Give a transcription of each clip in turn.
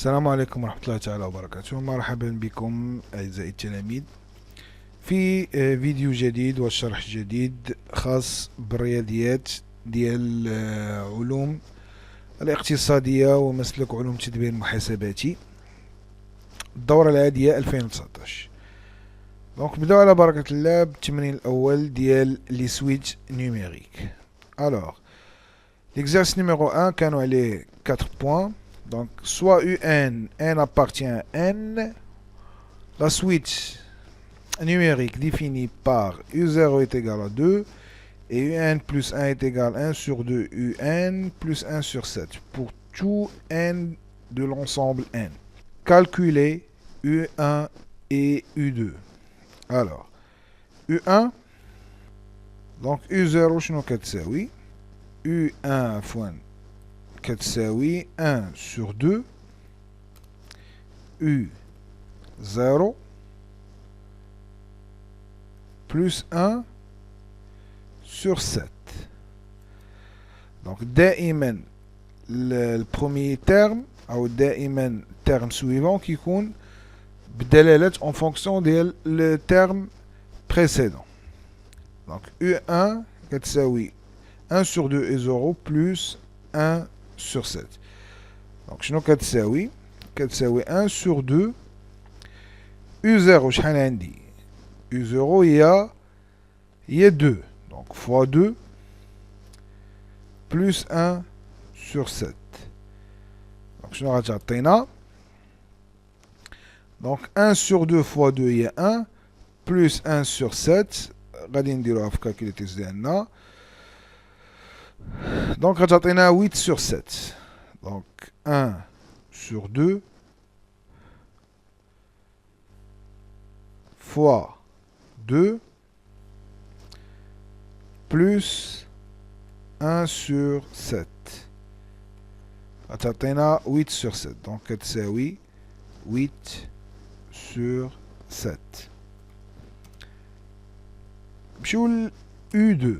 السلام عليكم ورحمة الله تعالى وبركاته. مرحبا بكم أعزائي التلاميذ في فيديو جديد وشرح جديد خاص بالرياضيات ديال علوم الاقتصادية ومسلك علوم التدبير المحاسباتي الدورة العادية 2019. دونك نبداو على بركة الله بالتمرين الأول ديال لي سويتش نيميريك. Alors, l'exercice numéro 1 كانوا عليه 4 points. Donc, soit UN, N appartient à N. La suite numérique définie par U0 est égal à 2. Et UN plus 1 est égal à 1 sur 2 UN plus 1 sur 7. Pour tout N de l'ensemble N. Calculer U1 et U2. Alors, U1, donc U0, شنو كتساوي U1 fois كتساوي 1 sur 2 U0 plus 1 sur 7. Donc دائما البروميي terme أو دائما terme suivant كيكون بدلالة en fonction ديال le terme précédent. Donc U1 كتساوي 1 sur 2 et 0 plus 1 sur 7. Donc شنو كتساوي 1 sur 2 U0 شحال عندي U0 هي 2 donc fois 2 plus 1 sur 7. donc شنو غتعطينا donc 1 sur 2 fois 2 هي 1 plus 1 sur 7 غادي نديروها في كالكوليتيس ديالنا. Donc, on a 8 sur 7. Donc, 1 sur 2 fois 2 plus 1 sur 7. On a 8 sur 7. Donc, c'est 8 sur 7. Puis, U2.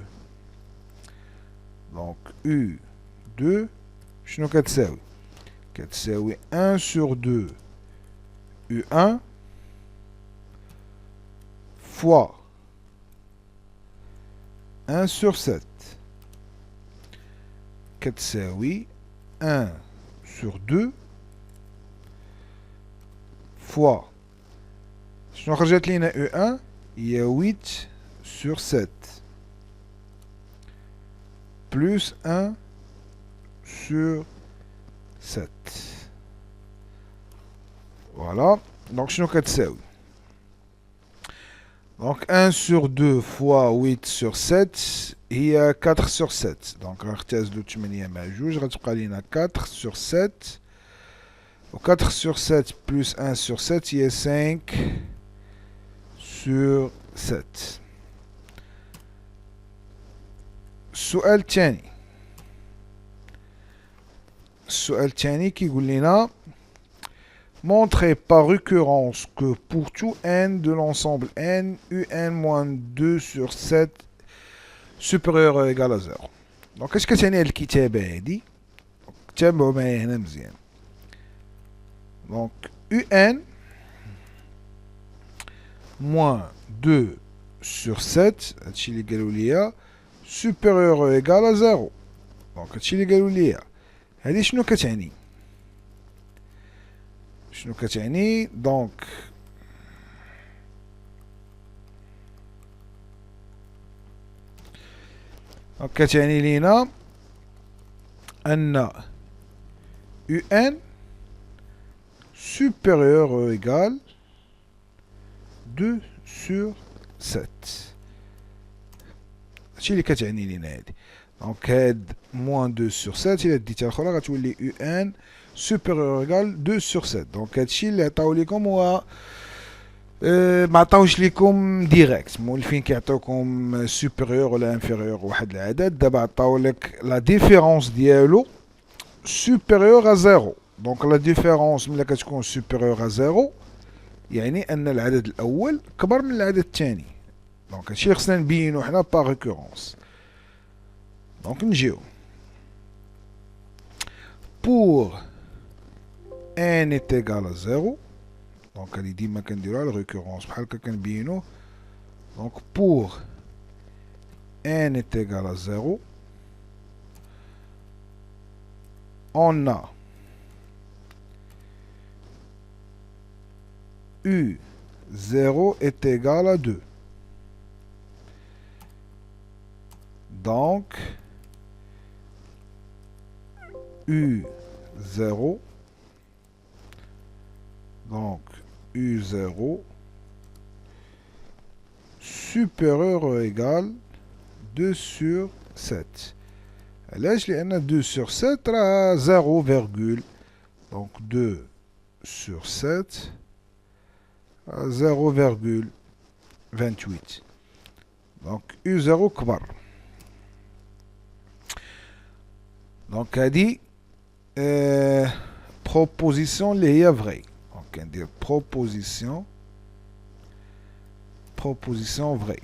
Donc, U2, شنو كتساوي 1 sur 2 U1 fois 1 sur 7 كتساوي 1 sur 2 fois شنو خرجت لينا U1 هي 8 sur 7 plus 1 sur 7. Voilà. Donc, شنو كتساوي donc 1 sur 2 fois 8 sur 7 هي 4 sur 7. donc غنختازلو 8 مع جوج غتبقى لينا 4 sur 7 و 4 sur 7 plus 1 sur 7 هي 5 sur 7. السؤال الثاني كيقول لنا montrer par récurrence que pour tout n de l'ensemble n un-2 sur 7 supérieur ou égal à 0. donc اش كتعني هاد الكتابة هادي كتابعوا معايا هنا مزيان. donc un moins 2 sur 7 هادشي اللي قالوا ليا supérieur ou égal à 0. donc هادشي اللي قالوا ليا هادي شنو كتعني donc كتعني لينا ان un supérieur ou égal 2 sur 7. هادشي اللي كتعني لينا هادي. دونك هاد موان 2 سور 7 الا ديتها الاخرى غتولي UN سوبيريور ايكال 2 سور 7. دونك هادشي اللي عطاو ليكم هو ما عطاوش ليكم ديريكت. مولفين كيعطيوكم سوبيريور ولا انفيريور واحد العدد، دابا عطاو لك لا ديفيرونس ديالو سوبيريور ا 0. دونك لا ديفيرونس ملي كتكون سوبيريور ا 0 يعني ان العدد الاول كبر من العدد الثاني. دونك هادشي اللي خصنا نبينو حنا باغ ريكورونس. دونك نجيو pour n est égal à 0. Donc, elle dit que la récurrence. Donc, pour n est égal à 0, on a U0 est égal à 2. Donc, U0, U0 supérieur ou égal 2 sur 7. علاش لأن 2 sur 7 راه 0 virgule. Donc 2 sur 7 0,28. Donc U0 كبر. Donc هذه proposition اللي هي vraie. Donc ندير proposition vraie.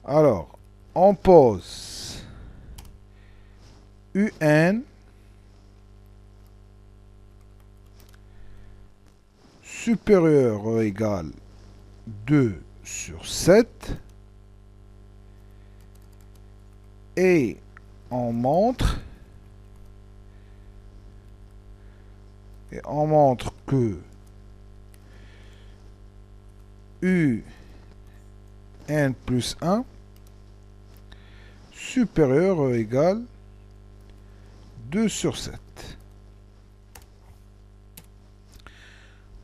Alors, on pose UN supérieur ou égal 2 sur 7 et on montre que UN plus 1 supérieur ou égal 2 sur 7.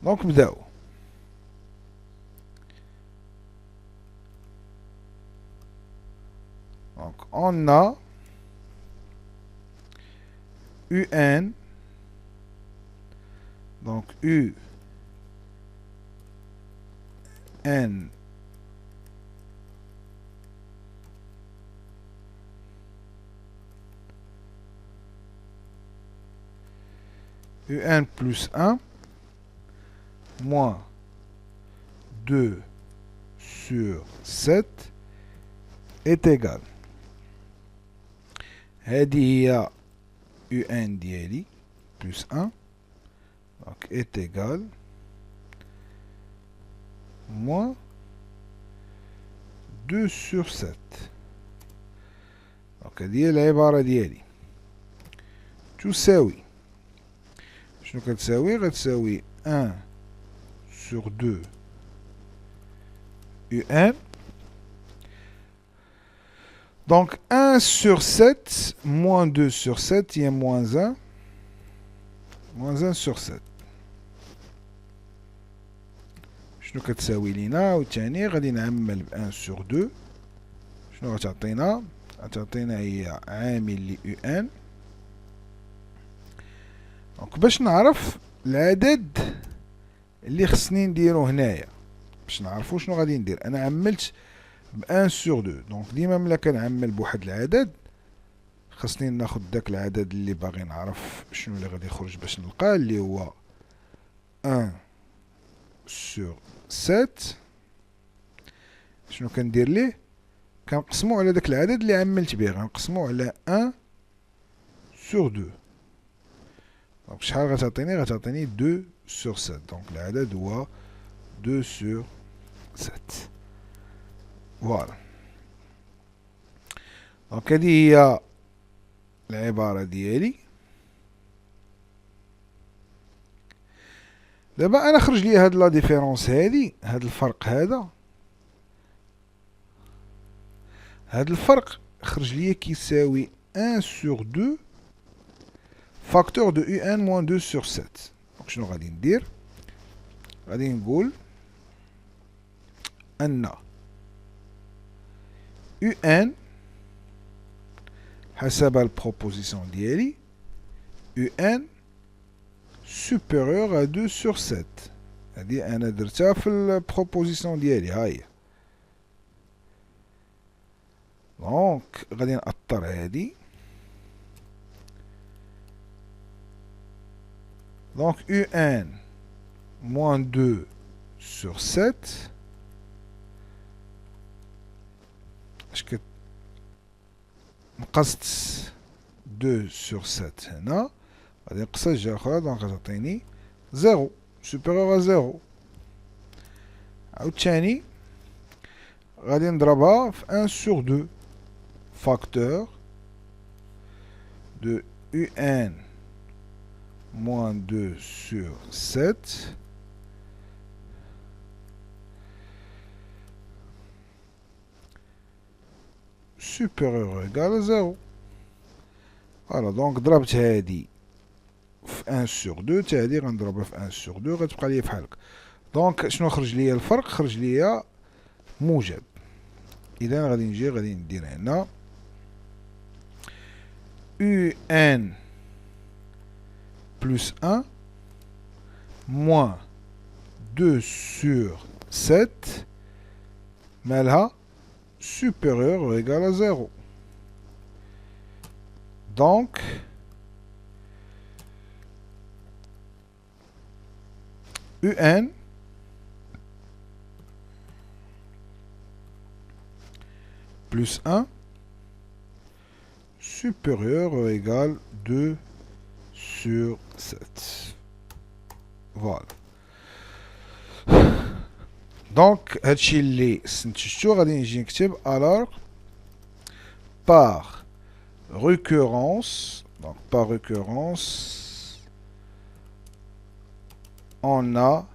Donc, نبداو. Donc, on a UN. Donc, UN UN plus 1 moins 2 sur 7 est égal. هذه هي UN ديالي plus 1 donc est égal moins 2 sur 7. donc هذه هي العبارة ديالي تساوي شنو كتساوي؟ غتساوي 1 sur 2 UN. Donc 1 sur 7 moins 2 sur 7 il y a moins 1. Moins 1 sur 7. شنو كتساوي لينا؟ وثاني غادي نعمل ب 1 sur 2. شنو غتعطينا؟ غتعطينا هي عامل ل UN. دونك باش نعرف العدد اللي خصني نديرو هنايا باش نعرفو شنو غادي ندير. انا عملت ب 1 sur 2. دونك ديما ملي كنعمل بواحد العدد خصني ناخد داك العدد اللي باغي نعرف شنو اللي غادي يخرج باش نلقاه اللي هو 1 sur 7. شنو كندير ليه؟ كنقسمو على داك العدد اللي عملت به. غنقسمو على 1 sur 2. دونك شحال غتعطيني؟ غتعطيني 2 sur 7. دونك العدد هو 2 sur 7. فوالا. دونك هادي هي العبارة ديالي. دابا انا خرج لي هاد لا ديفيرونس هادي، هاد الفرق هذا، هاد الفرق خرج لي كيساوي 1 sur 2 فاكتور دو UN moins 2 sur 7. دونك شنو غادي ندير؟ غادي نقول ان UN حسب البروبوزيسيون ديالي UN supérieur à 2 sur 7. هادي انا درتها في البروبوزيسيون ديالي ها هي. دونك غادي نأطر هادي. دونك UN moins 2 sur 7 نقصت 2 sur 7 هنا غادي نقص الجهة الأخرى دونك غتعطيني 0 supérieur à 0 عاوتاني غادي نضربها في 1 sur 2 facteur de UN moins 2 sur 7 supérieur ou égal à 0. Voilà, donc ضربت هادي في 1 sur 2 تا هادي غنضربها في 1 sur 2 غتبقى ليا بحال هكا. دونك شنو خرج ليا الفرق؟ خرج ليا موجب. إذا غادي نجي غادي ندير هنا UN plus 1 moins 2 sur 7 مالها supérieur ou égal à 0. Donc, UN plus 1 supérieur ou égal 2 sur 7. Voilà. Donc, هادشي اللي استنتجتو غادي نجي نكتب alors par récurrence, donc par récurrence, on a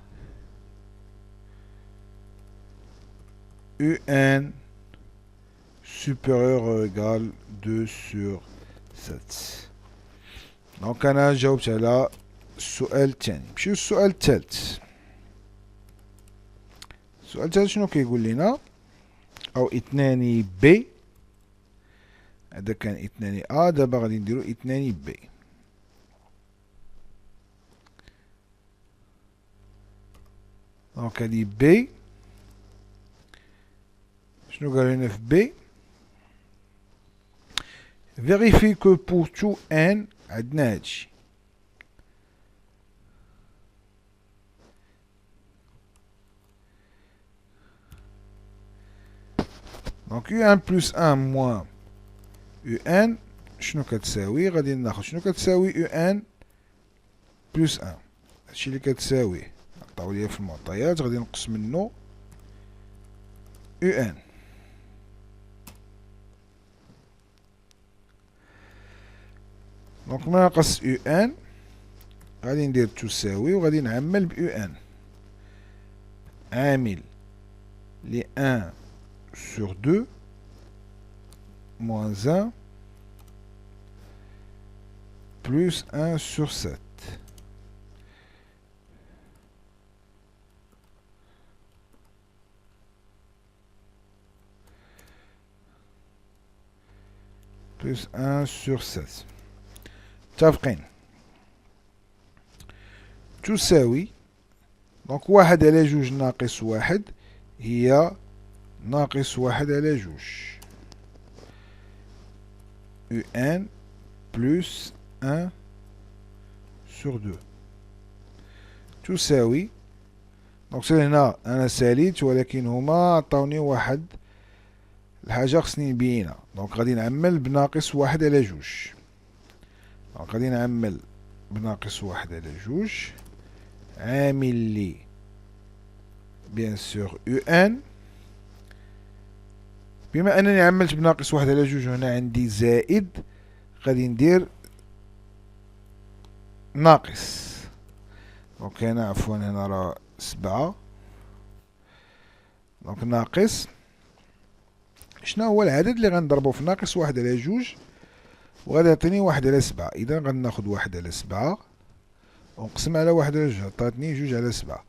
UN supérieur ou égal 2 sur 7. Donc أنا جاوبت على السؤال الثاني. نمشيو للسؤال الثالث. السؤال الثالث شنو كيقول لينا؟ أو 2 ب. هذا كان 2 أ، دابا غادي نديرو 2 ب. دونك هادي ب. شنو قال لنا في ب؟ vérifie que pour tout n عندنا هادشي. دونك UN plus 1 moins UN شنو كتساوي؟ غادي ناخد شنو كتساوي UN plus 1. هادشي اللي كتساوي عطاو ليا في المعطيات غادي نقص منو UN. دونك ناقص UN غادي ندير تساوي وغادي نعمل ب UN. عامل ل 1 sur 2 moins 1 plus 1 sur 7. Plus 1 sur 7. متفقين. تساوي دونك 1 على 2 ناقص 1 هي ناقص 1 على 2 UN plus 1 sur 2 تساوي دونك هنا أنا ساليت ولكن هما عطاوني واحد الحاجة خصني نبينها. دونك غادي نعمل بناقص 1 على 2. دونك غادي نعمل بناقص 1 على 2 عامل لي بيان سور UN. بما انني عملت بناقص 1 على 2 هنا عندي زائد غادي ندير ناقص. دونك هنا عفوا هنا راه 7. دونك ناقص شنو هو العدد اللي غنضربو في ناقص 1 على 2 وغادي يعطيني 1 على 7. اذا غناخد 1 على 7 ونقسم على 1 على 2 عطاتني 2 على 7.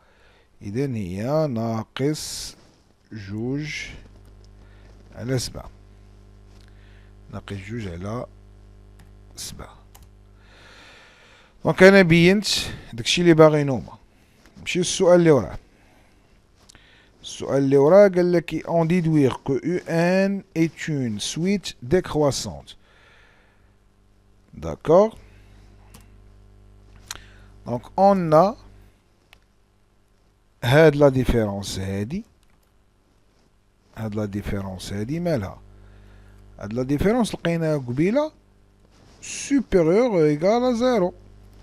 اذا هي ناقص 2 على 7. ناقص 2 على 7. دونك انا بينت داكشي اللي باغيين هما. نمشيو للسؤال اللي وراه. السؤال اللي وراه قال لك on déduire que UN est une suite décroissante. D'accord. Donc on a هاد لا ديفيرونس هادي. هاد لا ديفيرونس هادي مالها هاد لا ديفيرونس لقيناها قبيله supérieur ou égal à 0.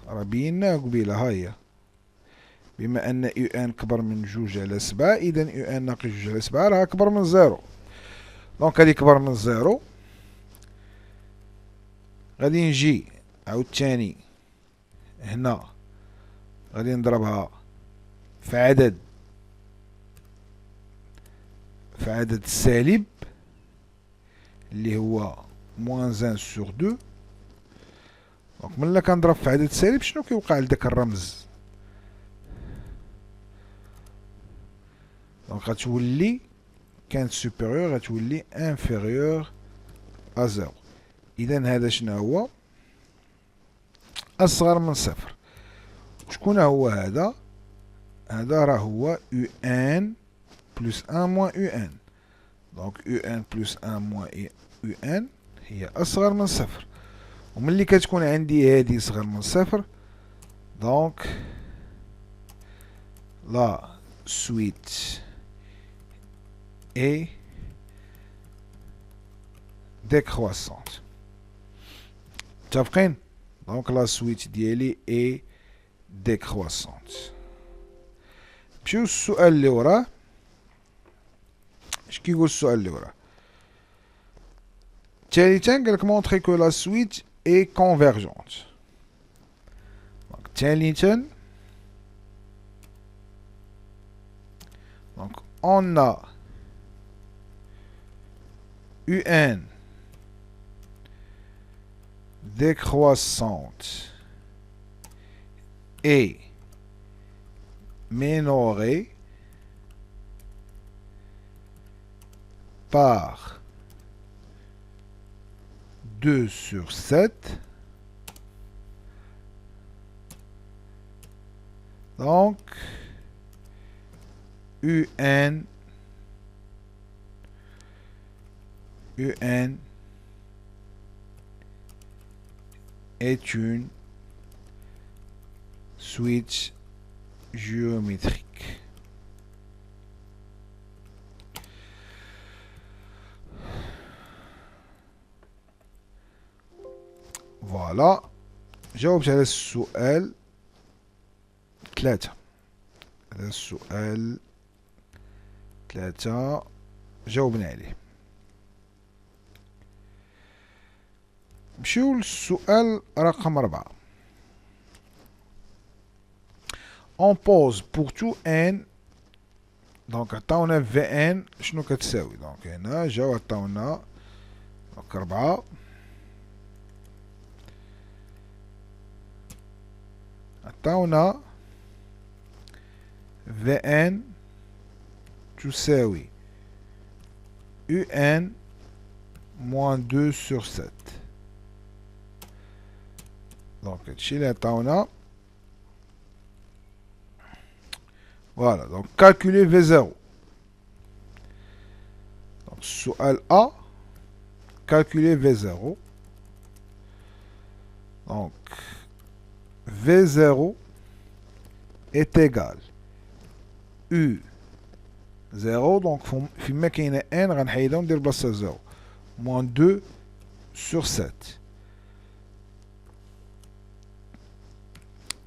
راه بيناها قبيله، ها هي. بما ان يو ان كبر من 2/7 اذا يو ان ناقص 2/7 راه كبر من 0. دونك هادي كبر من 0. غادي نجي عاوتاني هنا غادي نضربها في عدد السالب اللي هو -1/2. دونك ملي كنضرب في عدد سالب شنو كيوقع لداك الرمز؟ دونك غتولي كانت سوبيريور غتولي انفيريور ا 0. اذا هذا شنو هو؟ اصغر من صفر. شكون هو هذا؟ هذا راه هو يو ان بلس 1 موان يو ان. دونك يو ان بلس 1 موان يو ان هي اصغر من صفر. وملي كتكون عندي هادي صغر من صفر دونك لا سويت اي ديكرواسونت. متفقين؟ دونك لا سويت ديالي اي ديكرواسونت. نمشيو للسؤال اللي وراه. اش كيقول السؤال اللي وراه؟ ثالثا قالك مونطري كو لا سويت اي كونفيرجونت. ثالثا donc on a un décroissante et minorée par 2/7. Donc UN est une suite géométrique. Voilà. جاوبت على السؤال 3. هذا السؤال 3 جاوبنا عليه. نمشيو للسؤال رقم 4. On pose pour tout n. دونك عطاونا في ان شنو كتساوي. دونك هنا جاو عطاونا دونك 4. عطاونا في ان تساوي يو ان موان 2/7. دونك هادشي اللي عطاونا. فوالا دونك كالكولي في 0. دونك السؤال ا كالكولي في 0. دونك في 0 est égal U 0. دونك فيما كاينه ان غنحيدها وندير بلاصتها 0 موان 2/7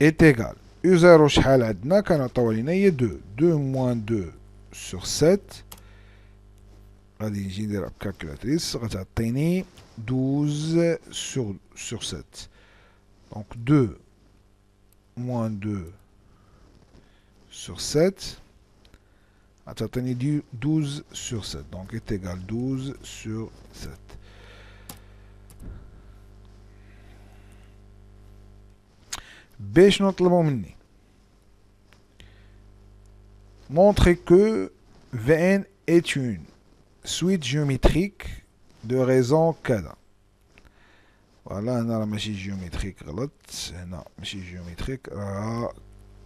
est égal U 0 شحال عندنا كنعطيو لينا هي 2 موان 2/7. غادي نجي نديرها بكالكولاتريس غتعطيني 12/7. دونك 2 moins 2/7 غتعطيني 12/7. donc est égal 12/7. باش نطلبو مني montrer que Vn est une suite géométrique de raison كذا. فوالا هنا راه ماشي جيومتريك غلط. هنا ماشي جيومتريك راه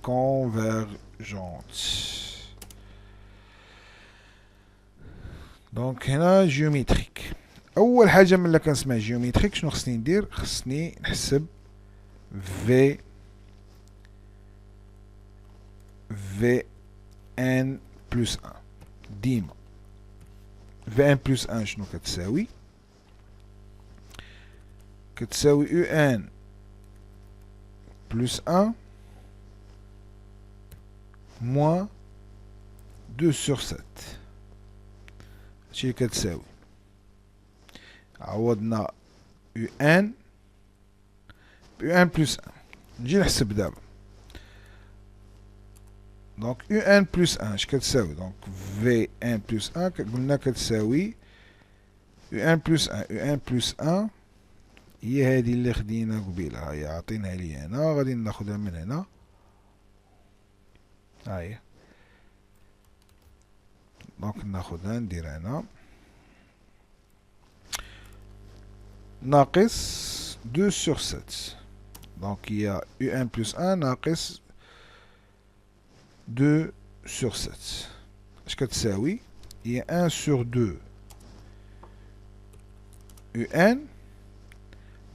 كونفيرجونت. دونك هنا جيومتريك. اول حاجه ملي كنسمع جيومتريك شنو خصني ندير؟ خصني نحسب في ان بلس 1 ديما. في ان بلس 1 شنو كتساوي؟ كتساوي UN plus 1 moins 2 sur 7. هادشي كتساوي عوضنا UN UN plus 1. نجي نحسب دابا. دونك UN plus 1 اش كتساوي؟ دونك VN plus 1 قلنا كتساوي UN plus 1. UN plus 1 هي هادي اللي خدينا قبيله، هاهي عاطينها لي هنا، غادي ناخدها من هنا، هاهي. دونك ناخدها ندير هنا ناقص 2 sur 7. دونك هي UN plus 1 ناقص 2 sur 7. اش كتساوي؟ هي 1 sur 2 UN.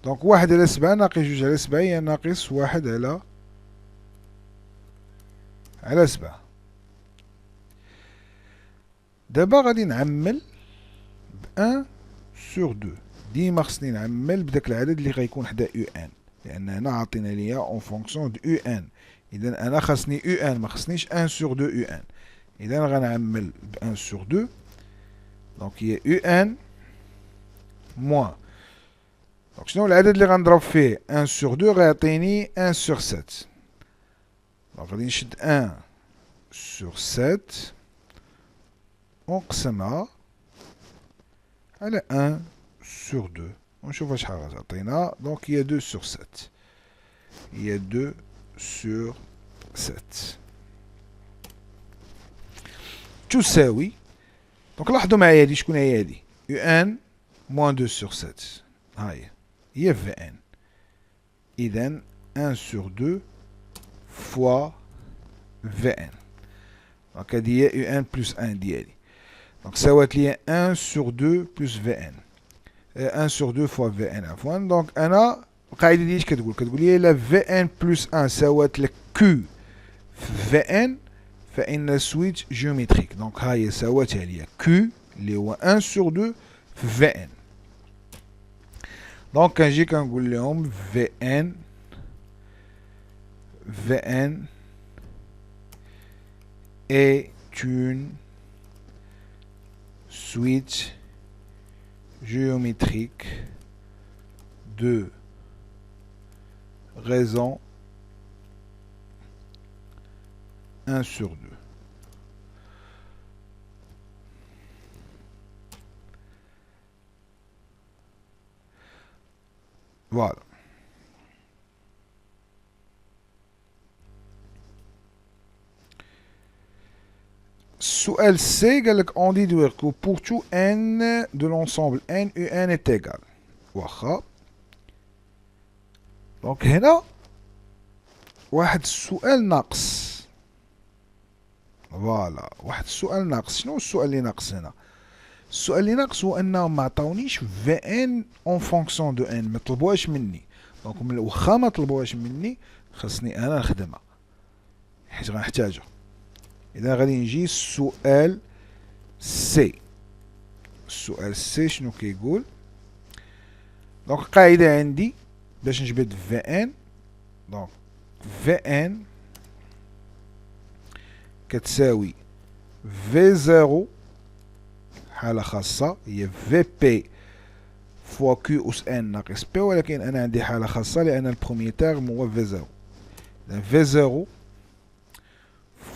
دونك 1 على 7 ناقص 2 على 7 هي ناقص 1 على 7. دابا غادي نعمل ب 1 sur 2. ديما خصني نعمل بداك العدد اللي غيكون حدا UN، لأن هنا عاطينا ليا اون فونكسيون دو UN. إذا أنا خاصني UN، ما خصنيش 1 sur 2 UN. إذا غنعمل ب 1 sur 2. دونك هي UN موان. دونك شنو العدد اللي غنضرب فيه 1 sur 2 غيعطيني 1 sur 7. دونك غادي نشد 1 sur 7 ونقسمها على 1 sur 2 ونشوف شحال غتعطينا. دونك هي 2 sur 7. هي 2 sur 7 تساوي. دونك لاحظوا معايا هادي شكون هي هادي؟ UN moins 2 sur 7. هاهي هي VN. إذا 1 sur 2 fois VN. دونك هادي هي UN plus 1 ديالي. دونك ساوات لي 1 sur 2 plus VN. 1 sur 2 fois VN عفوا. دونك أنا القاعدة ديالي اش كتقول؟ كتقول لي إلا VN plus 1 ساوات لك Q في VN فإن سويتش جيومتريك. دونك هاهي ساواتها ليا Q اللي هو 1 sur 2 في VN. دونك كنجي كنقول لهم VN est une suite géométrique de raison 1 sur 2. Voilà. Suel C, on dit que pour tout n de l'ensemble n, un est égal. واخا. دونك هنا واحد السؤال ناقص. فوالا واحد السؤال ناقص. شنو السؤال اللي ناقص هنا؟ السؤال اللي ناقص هو انهم ما عطاونيش في ان اون فونكسيون دو ان، ما طلبوهاش مني. دونك واخا ما طلبوهاش مني خاصني انا نخدمها حيت غنحتاجها. اذا غادي نجي السؤال سي. السؤال سي شنو كيقول؟ دونك القاعده عندي باش نجبد في ان. دونك في ان كتساوي في زيرو حالة خاصة هي في بي فوا كيو أس ان ناقص بي، ولكن أنا عندي حالة خاصة لأن البروميي تيرم هو في زيرو. إذا في زيرو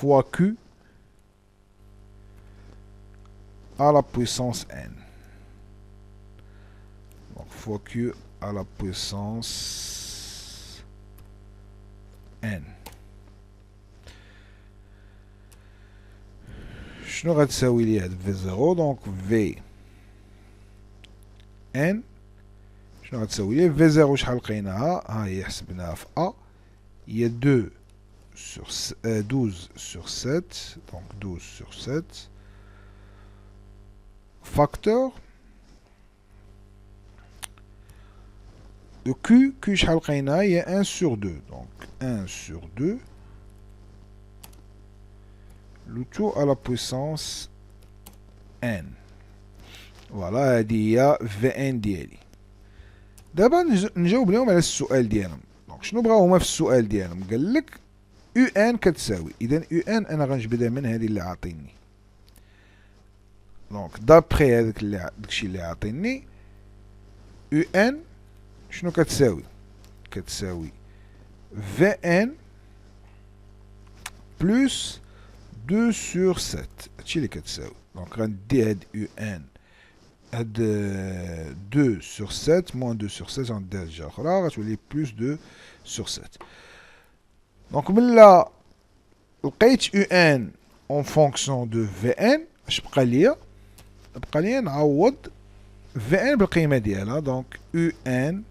فوا كيو à la puissance n. Donc fois q à la puissance n. شنو غتساوي لي هاد في زيرو؟ دونك في ان شنو غتساوي لي؟ في زيرو شحال لقيناها؟ ها هي حسبناها في ا هي 2 sur 12 sur 7. Donc 12 sur 7 facteur de Q شحال لقيناها؟ هي 1 sur 2. Donc 1 sur 2 le tout à la puissance n. Voilà هادي هي في ان ديالي. دابا نجاوب لهم على السؤال ديالهم. دونك شنو بغاو هما في السؤال ديالهم؟ قال لك يو ان كتساوي، اذا يو ان انا غنجبدها من هذه اللي عاطيني. دونك دابخي هذاك داكشي اللي عاطيني، يو ان شنو كتساوي؟ كتساوي في ان بلس 2 sur 7. هادشي اللي كتساوي. دونك غندي هاد يو ان هاد 2 sur 7 moins 2 sur 7 غندير الجهة الأخرى غتولي بلس 2 sur 7. دونك ملا لقيت يو ان اون فونكسيون دو في ان، اش بقى ليا؟ بقى ليا نعوض في ان بالقيمة ديالها. دونك يو ان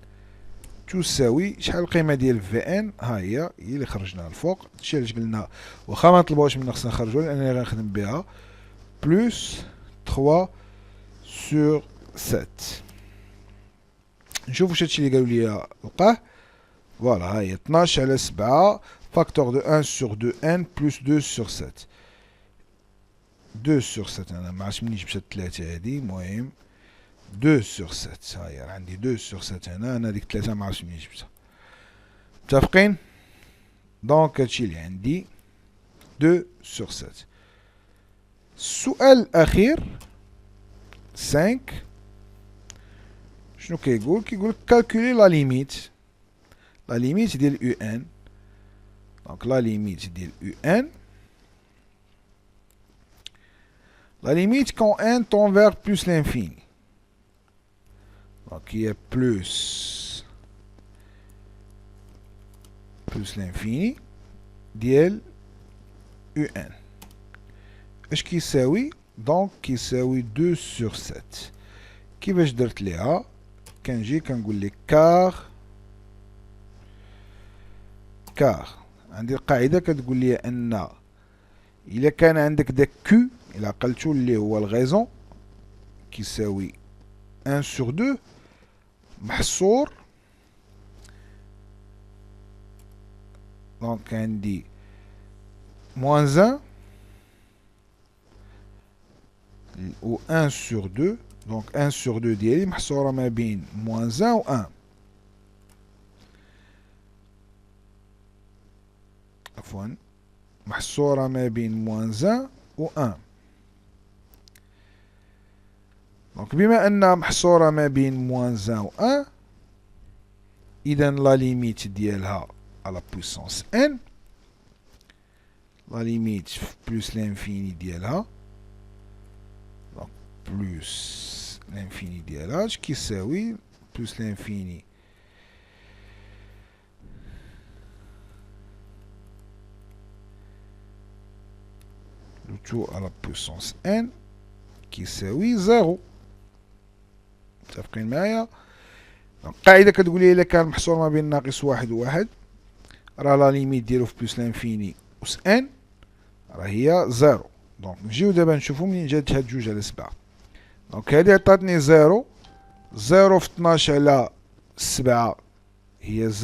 تساوي شحال القيمة ديال في ان؟ ها هي اللي خرجناها الفوق، هادشي علاش قلنا واخا ما نطلبوهاش منا خصنا نخرجوها لأنني غنخدم بها، بلس 3 sur 7. نشوف واش هادشي اللي قالوا لي لقاه. فوالا ها هي 12 على 7 فاكتور دو 1 sur 2 n بلس 2 sur 7. 2 sur 7 انا ما عرفتش منين جبت 3 هادي، المهم 2 sur 7. ها هي عندي 2 sur 7 هنا، انا ديك 3 ما عرفتش منين جبتها. متفقين؟ دونك هادشي اللي عندي 2 sur 7. السؤال الاخير 5 شنو كيقول؟ كيقول كالكولي لا ليميت. لا ليميت ديال يو ان. دونك لا ليميت ديال يو ان، لا ليميت كون ان تون فيغ بلس لانفيني. دونك هي بلس لانفيني ديال يو ان. اش كيساوي؟ دونك كيساوي 2 sur 7. كيفاش درت ليها؟ كنجي كنقول لك كار عندي القاعده كتقول لي ان الا كان عندك داك كيو الا عقلتو اللي هو الغيزون كيساوي 1 sur 2 محصور. دونك عندي موان 1 و 1 sur 2. دونك 1 sur 2 ديالي محصورة ما بين موان 1 و 1. عفوا محصورة ما بين موان 1 و 1. دونك بما أنها محصورة ما بين موان 1 و 1، إذا لا ليميت ديالها على بويسونس n، لا ليميت بلس لانفيني ديالها، دونك بلس لانفيني ديالها اش كيساوي؟ بلس لانفيني لو تو على بويسونس n كيساوي 0. متفقين معايا؟ القاعدة كتقول لي إلا كان محصور ما بين ناقص 1 و 1 راه لا ليميت ديالو في بلس لانفيني أس n راه هي 0. دونك نجيو دابا نشوفو منين جات هاد 2 على 7. دونك هادي عطاتني 0 في 12 على 7 هي 0،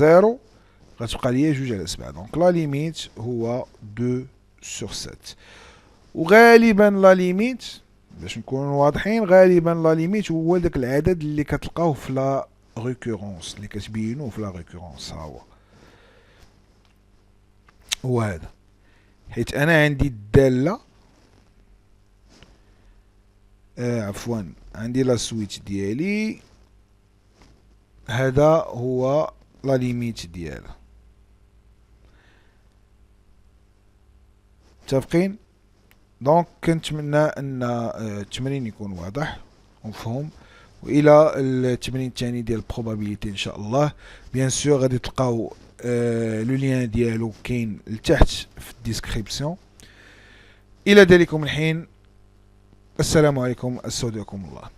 غتبقى ليا 2 على 7. دونك لا ليميت هو 2 sur 7. وغالبا لا ليميت باش نكونوا واضحين غالبا لا ليميت هو داك العدد اللي كتلقاوه في لا ريكورونس، اللي كتبينوه في لا ريكورونس. ها هو هذا، حيت انا عندي الداله عفوا عندي لا سويت ديالي، هذا هو لا ليميت ديالها. متفقين؟ دونك كنتمنى ان التمرين يكون واضح ومفهوم، والى التمرين الثاني ديال البروبابيليتي ان شاء الله. بيان سور غادي تلقاو لو لين ديالو كاين لتحت في الديسكريبسيون. الى ذلكم الحين السلام عليكم، استودعكم الله.